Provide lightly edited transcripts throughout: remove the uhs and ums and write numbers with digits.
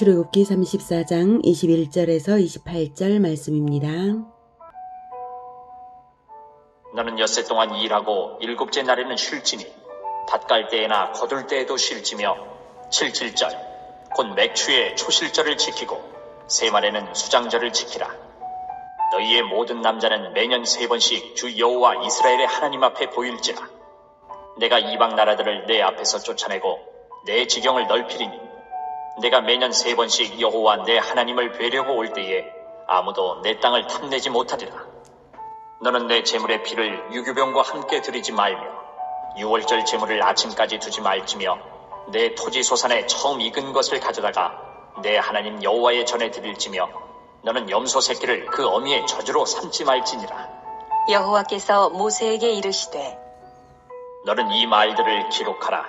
출애굽기 34장 21절에서 28절 말씀입니다. 너는 엿새 동안 일하고 일곱째 날에는 쉴지니 밭갈 때에나 거둘 때에도 쉴지며 77절 곧 맥추의 초실절을 지키고 세말에는 수장절을 지키라. 너희의 모든 남자는 매년 3번씩 주 여호와 이스라엘의 하나님 앞에 보일지라. 내가 이방 나라들을 내 앞에서 쫓아내고 내 지경을 넓히리니 내가 매년 3번씩 여호와 내 하나님을 뵈려고 올 때에 아무도 내 땅을 탐내지 못하리라. 너는 내 제물의 피를 유교병과 함께 드리지 말며 유월절 제물을 아침까지 두지 말지며 내 토지 소산에 처음 익은 것을 가져다가 내 하나님 여호와의 전에 드릴지며 너는 염소 새끼를 그 어미의 저주로 삼지 말지니라. 여호와께서 모세에게 이르시되 너는 이 말들을 기록하라.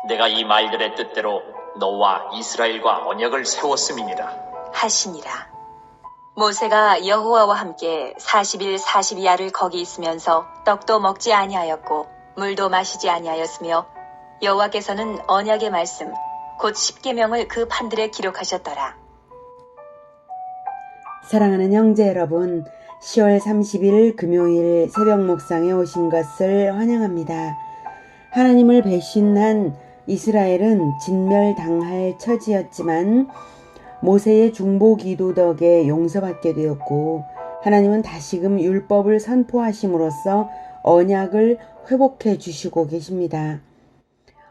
내가 이 말들의 뜻대로 너와 이스라엘과 언약을 세웠음이니라 하시니라. 모세가 여호와와 함께 40일 42야를 거기 있으면서 떡도 먹지 아니하였고 물도 마시지 아니하였으며 여호와께서는 언약의 말씀 곧 십계명을 그 판들에 기록하셨더라. 사랑하는 형제 여러분, 10월 30일 금요일 새벽 목상에 오신 것을 환영합니다. 하나님을 배신한 이스라엘은 진멸당할 처지였지만 모세의 중보 기도 덕에 용서받게 되었고 하나님은 다시금 율법을 선포하심으로써 언약을 회복해 주시고 계십니다.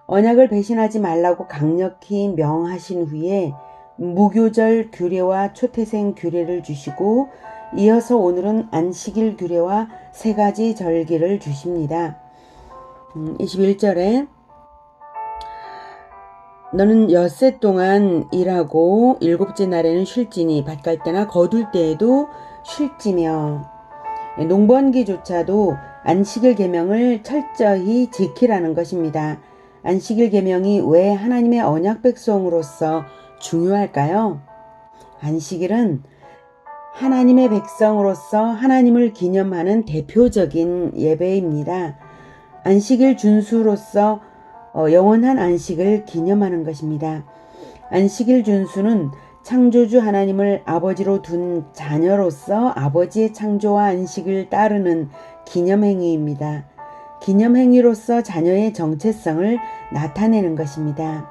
언약을 배신하지 말라고 강력히 명하신 후에 무교절 규례와 초태생 규례를 주시고 이어서 오늘은 안식일 규례와 3가지 절기를 주십니다. 21절에 너는 엿새 동안 일하고 일곱째 날에는 쉴지니 밭갈 때나 거둘 때에도 쉴지며 농번기조차도 안식일 계명을 철저히 지키라는 것입니다. 안식일 계명이 왜 하나님의 언약 백성으로서 중요할까요? 안식일은 하나님의 백성으로서 하나님을 기념하는 대표적인 예배입니다. 안식일 준수로서 영원한 안식을 기념하는 것입니다. 안식일 준수는 창조주 하나님을 아버지로 둔 자녀로서 아버지의 창조와 안식을 따르는 기념행위입니다. 기념행위로서 자녀의 정체성을 나타내는 것입니다.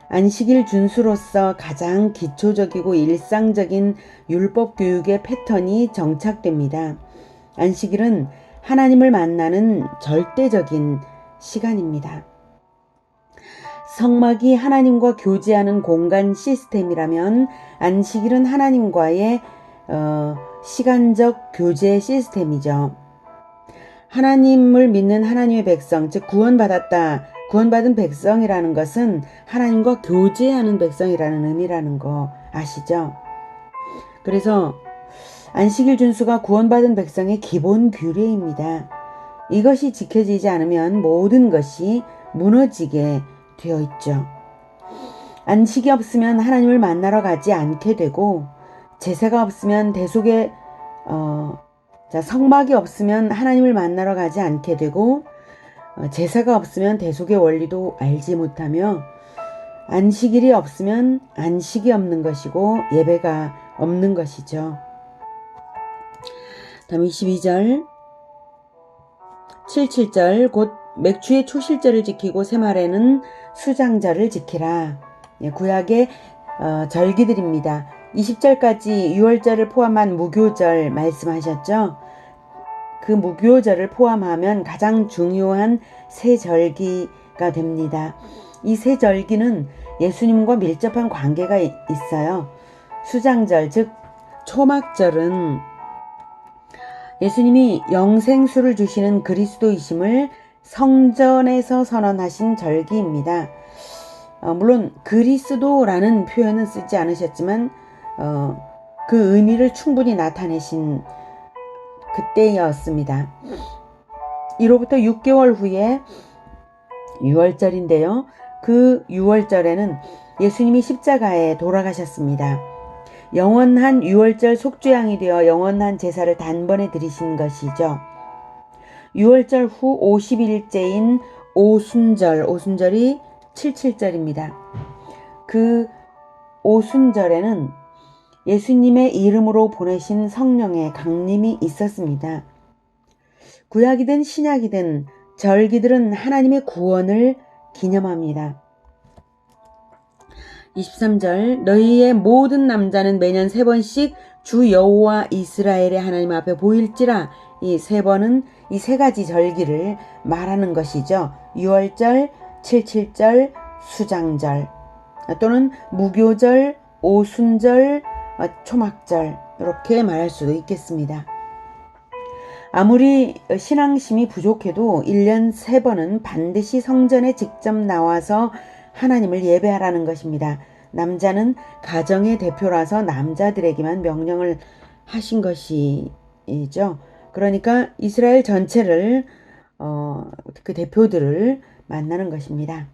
안식일 준수로서 가장 기초적이고 일상적인 율법 교육의 패턴이 정착됩니다. 안식일은 하나님을 만나는 절대적인 시간입니다. 성막이 하나님과 교제하는 공간 시스템이라면 안식일은 하나님과의 시간적 교제 시스템이죠. 하나님을 믿는 하나님의 백성, 즉 구원받은 백성이라는 것은 하나님과 교제하는 백성이라는 의미라는 거 아시죠? 그래서 안식일 준수가 구원받은 백성의 기본 규례입니다. 이것이 지켜지지 않으면 모든 것이 무너지게 되어 있죠. 안식이 없으면 하나님을 만나러 가지 않게 되고 제사가 없으면 성막이 없으면 하나님을 만나러 가지 않게 되고 제사가 없으면 대속의 원리도 알지 못하며 안식일이 없으면 안식이 없는 것이고 예배가 없는 것이죠. 다음 22절 77절 곧 맥추의 초실절을 지키고 세말에는 수장절을 지키라. 구약의 절기들입니다. 20절까지 유월절을 포함한 무교절 말씀하셨죠. 그 무교절을 포함하면 가장 중요한 세 절기가 됩니다. 이 세 절기는 예수님과 밀접한 관계가 있어요. 수장절, 즉 초막절은 예수님이 영생수를 주시는 그리스도이심을 성전에서 선언하신 절기입니다. 물론 그리스도라는 표현은 쓰지 않으셨지만 그 의미를 충분히 나타내신 그때였습니다. 이로부터 6개월 후에 유월절인데요. 그 유월절에는 예수님이 십자가에 돌아가셨습니다. 영원한 유월절 속죄양이 되어 영원한 제사를 단번에 드리신 것이죠. 유월절 후 50일째인 오순절이 77절입니다. 그 오순절에는 예수님의 이름으로 보내신 성령의 강림이 있었습니다. 구약이든 신약이든 절기들은 하나님의 구원을 기념합니다. 23절 너희의 모든 남자는 매년 3번씩 주 여호와 이스라엘의 하나님 앞에 보일지라. 이 3번은 이 3가지 절기를 말하는 것이죠. 유월절, 칠칠절, 수장절 또는 무교절, 오순절, 초막절 이렇게 말할 수도 있겠습니다. 아무리 신앙심이 부족해도 1년 3번은 반드시 성전에 직접 나와서 하나님을 예배하라는 것입니다. 남자는 가정의 대표라서 남자들에게만 명령을 하신 것이죠. 그러니까 이스라엘 전체를 그 대표들을 만나는 것입니다.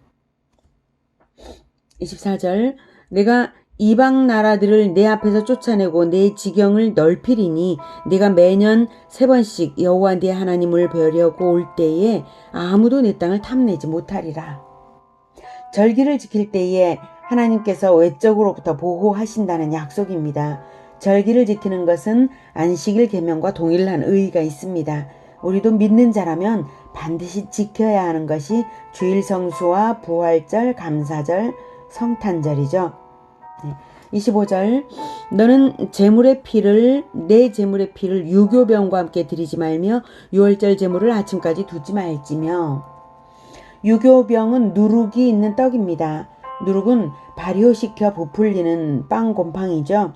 24절 내가 이방 나라들을 내 앞에서 쫓아내고 내 지경을 넓히리니 네가 매년 3번씩 여호와 네 하나님을 뵈려고 올 때에 아무도 내 땅을 탐내지 못하리라. 절기를 지킬 때에 하나님께서 외적으로부터 보호하신다는 약속입니다. 절기를 지키는 것은 안식일 계명과 동일한 의의가 있습니다. 우리도 믿는 자라면 반드시 지켜야 하는 것이 주일 성수와 부활절, 감사절, 성탄절이죠. 25절 너는 내 제물의 피를 유교병과 함께 드리지 말며 유월절 제물을 아침까지 두지 말지며. 유교병은 누룩이 있는 떡입니다. 누룩은 발효시켜 부풀리는 빵 곰팡이죠.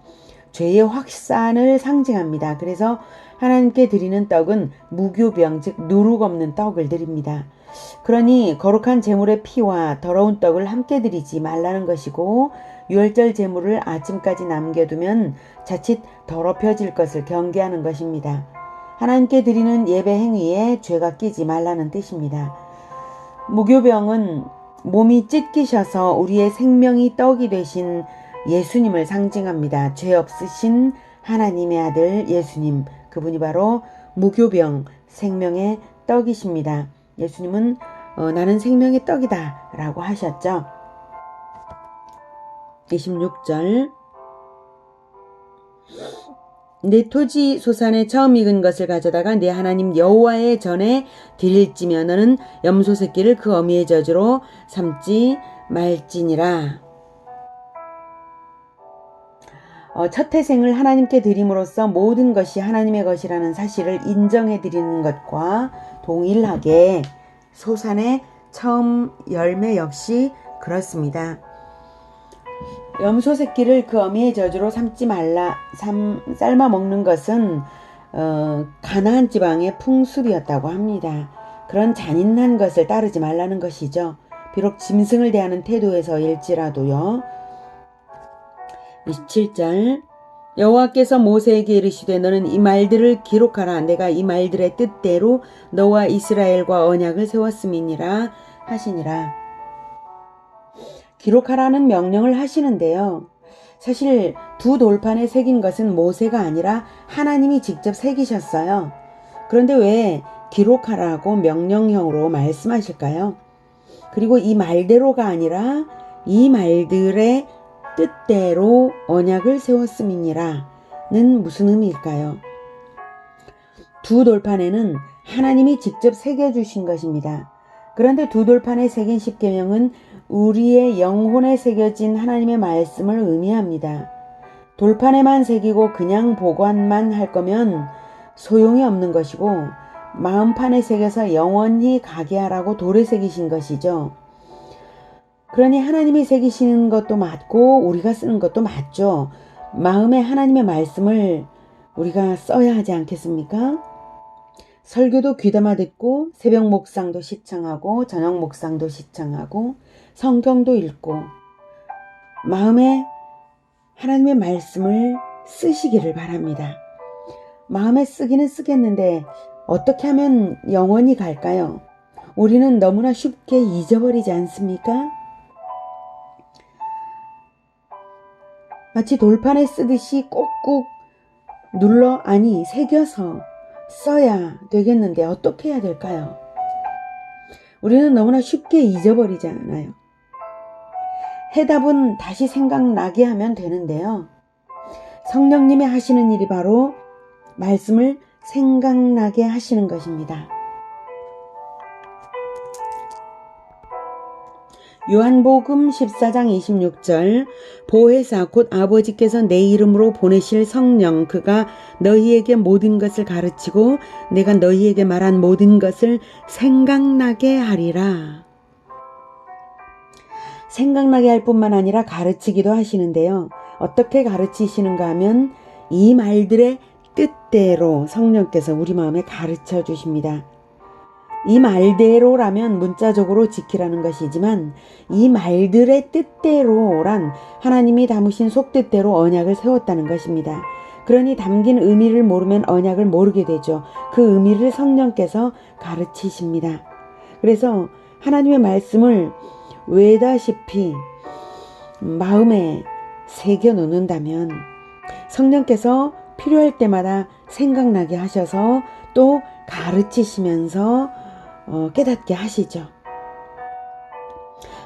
죄의 확산을 상징합니다. 그래서 하나님께 드리는 떡은 무교병, 즉 누룩 없는 떡을 드립니다. 그러니 거룩한 제물의 피와 더러운 떡을 함께 드리지 말라는 것이고 유월절 제물을 아침까지 남겨두면 자칫 더럽혀질 것을 경계하는 것입니다. 하나님께 드리는 예배 행위에 죄가 끼지 말라는 뜻입니다. 무교병은 몸이 찢기셔서 우리의 생명이 떡이 되신 예수님을 상징합니다. 죄 없으신 하나님의 아들 예수님, 그분이 바로 무교병, 생명의 떡이십니다. 예수님은 나는 생명의 떡이다 라고 하셨죠. 26절 내 토지 소산에 처음 익은 것을 가져다가 내 하나님 여호와의 전에 드릴지며 너는 염소 새끼를 그 어미의 젖으로 삼지 말지니라. 첫 태생을 하나님께 드림으로써 모든 것이 하나님의 것이라는 사실을 인정해 드리는 것과 동일하게 소산의 처음 열매 역시 그렇습니다. 염소 새끼를 그 어미의 젖으로 삶아 먹는 것은 가나안 지방의 풍습이었다고 합니다. 그런 잔인한 것을 따르지 말라는 것이죠. 비록 짐승을 대하는 태도에서일지라도요. 27절 여호와께서 모세에게 이르시되 너는 이 말들을 기록하라. 내가 이 말들의 뜻대로 너와 이스라엘과 언약을 세웠음이니라 하시니라. 기록하라는 명령을 하시는데요. 사실 두 돌판에 새긴 것은 모세가 아니라 하나님이 직접 새기셨어요. 그런데 왜 기록하라고 명령형으로 말씀하실까요? 그리고 이 말대로가 아니라 이 말들의 뜻대로 언약을 세웠음이니라는 무슨 의미일까요? 두 돌판에는 하나님이 직접 새겨주신 것입니다. 그런데 두 돌판에 새긴 십계명은 우리의 영혼에 새겨진 하나님의 말씀을 의미합니다. 돌판에만 새기고 그냥 보관만 할 거면 소용이 없는 것이고 마음판에 새겨서 영원히 가게 하라고 돌에 새기신 것이죠. 그러니 하나님이 새기시는 것도 맞고 우리가 쓰는 것도 맞죠. 마음에 하나님의 말씀을 우리가 써야 하지 않겠습니까? 설교도 귀담아 듣고 새벽 목상도 시청하고 저녁 목상도 시청하고 성경도 읽고 마음에 하나님의 말씀을 쓰시기를 바랍니다. 마음에 쓰기는 쓰겠는데 어떻게 하면 영원히 갈까요? 우리는 너무나 쉽게 잊어버리지 않습니까? 마치 돌판에 쓰듯이 꼭꼭 새겨서 써야 되겠는데 어떻게 해야 될까요? 우리는 너무나 쉽게 잊어버리잖아요. 해답은 다시 생각나게 하면 되는데요. 성령님이 하시는 일이 바로 말씀을 생각나게 하시는 것입니다. 요한복음 14장 26절 보혜사 곧 아버지께서 내 이름으로 보내실 성령 그가 너희에게 모든 것을 가르치고 내가 너희에게 말한 모든 것을 생각나게 하리라. 생각나게 할 뿐만 아니라 가르치기도 하시는데요. 어떻게 가르치시는가 하면 이 말들의 뜻대로 성령께서 우리 마음에 가르쳐 주십니다. 이 말대로라면 문자적으로 지키라는 것이지만 이 말들의 뜻대로란 하나님이 담으신 속뜻대로 언약을 세웠다는 것입니다. 그러니 담긴 의미를 모르면 언약을 모르게 되죠. 그 의미를 성령께서 가르치십니다. 그래서 하나님의 말씀을 외다시피 마음에 새겨 놓는다면 성령께서 필요할 때마다 생각나게 하셔서 또 가르치시면서 깨닫게 하시죠.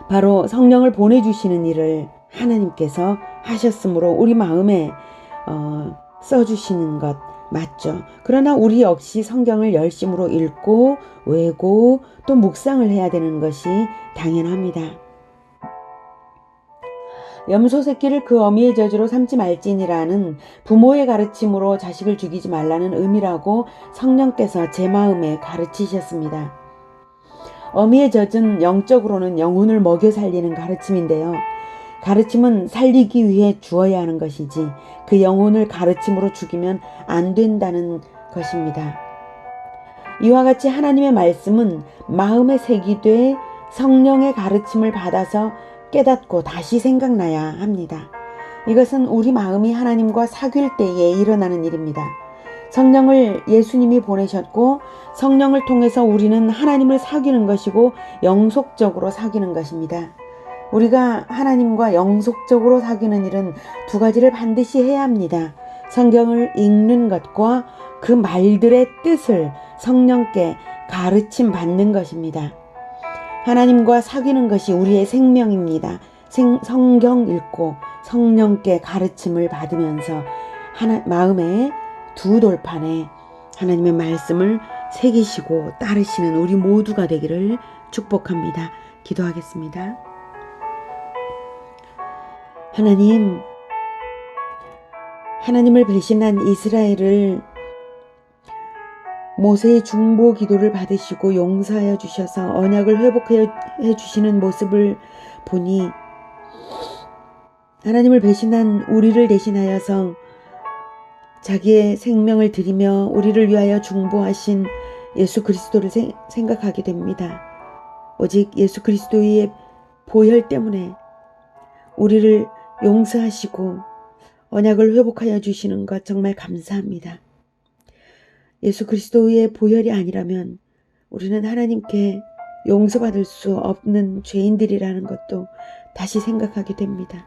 바로 성령을 보내주시는 일을 하나님께서 하셨으므로 우리 마음에 써주시는 것 맞죠. 그러나 우리 역시 성경을 열심으로 읽고 외고 또 묵상을 해야 되는 것이 당연합니다. 염소 새끼를 그 어미의 저주로 삼지 말지니라는 부모의 가르침으로 자식을 죽이지 말라는 의미라고 성령께서 제 마음에 가르치셨습니다. 어미의 젖은 영적으로는 영혼을 먹여 살리는 가르침인데요. 가르침은 살리기 위해 주어야 하는 것이지 그 영혼을 가르침으로 죽이면 안 된다는 것입니다. 이와 같이 하나님의 말씀은 마음에 새기되 성령의 가르침을 받아서 깨닫고 다시 생각나야 합니다. 이것은 우리 마음이 하나님과 사귈 때에 일어나는 일입니다. 성령을 예수님이 보내셨고 성령을 통해서 우리는 하나님을 사귀는 것이고 영속적으로 사귀는 것입니다. 우리가 하나님과 영속적으로 사귀는 일은 두 가지를 반드시 해야 합니다. 성경을 읽는 것과 그 말들의 뜻을 성령께 가르침 받는 것입니다. 하나님과 사귀는 것이 우리의 생명입니다. 성경 읽고 성령께 가르침을 받으면서 마음의 두 돌판에 하나님의 말씀을 새기시고 따르시는 우리 모두가 되기를 축복합니다. 기도하겠습니다. 하나님을 배신한 이스라엘을 모세의 중보 기도를 받으시고 용서하여 주셔서 언약을 회복해 주시는 모습을 보니 하나님을 배신한 우리를 대신하여서 자기의 생명을 드리며 우리를 위하여 중보하신 예수 그리스도를 생각하게 됩니다. 오직 예수 그리스도의 보혈 때문에 우리를 용서하시고 언약을 회복하여 주시는 것 정말 감사합니다. 예수 그리스도의 보혈이 아니라면 우리는 하나님께 용서받을 수 없는 죄인들이라는 것도 다시 생각하게 됩니다.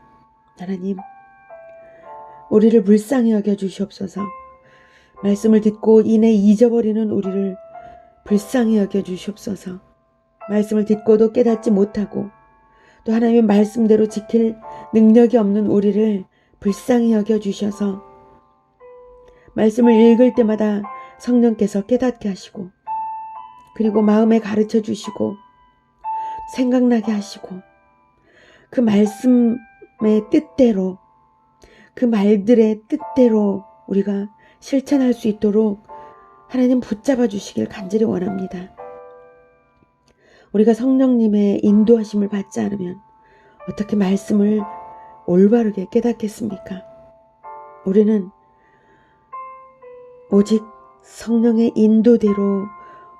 하나님, 우리를 불쌍히 여겨 주시옵소서. 말씀을 듣고 이내 잊어버리는 우리를 불쌍히 여겨 주시옵소서. 말씀을 듣고도 깨닫지 못하고 또 하나님의 말씀대로 지킬 능력이 없는 우리를 불쌍히 여겨 주셔서 말씀을 읽을 때마다 성령께서 깨닫게 하시고 그리고 마음에 가르쳐 주시고 생각나게 하시고 그 말씀의 뜻대로 그 말들의 뜻대로 우리가 실천할 수 있도록 하나님 붙잡아 주시길 간절히 원합니다. 우리가 성령님의 인도하심을 받지 않으면 어떻게 말씀을 올바르게 깨닫겠습니까? 우리는 오직 성령의 인도대로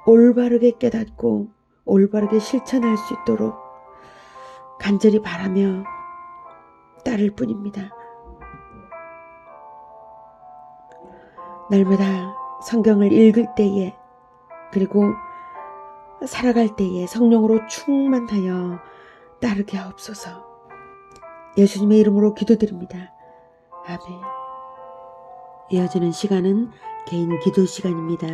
올바르게 깨닫고 올바르게 실천할 수 있도록 간절히 바라며 따를 뿐입니다. 날마다 성경을 읽을 때에 그리고 살아갈 때에 성령으로 충만하여 따르게 하옵소서. 예수님의 이름으로 기도드립니다. 아멘. 이어지는 시간은 개인 기도 시간입니다.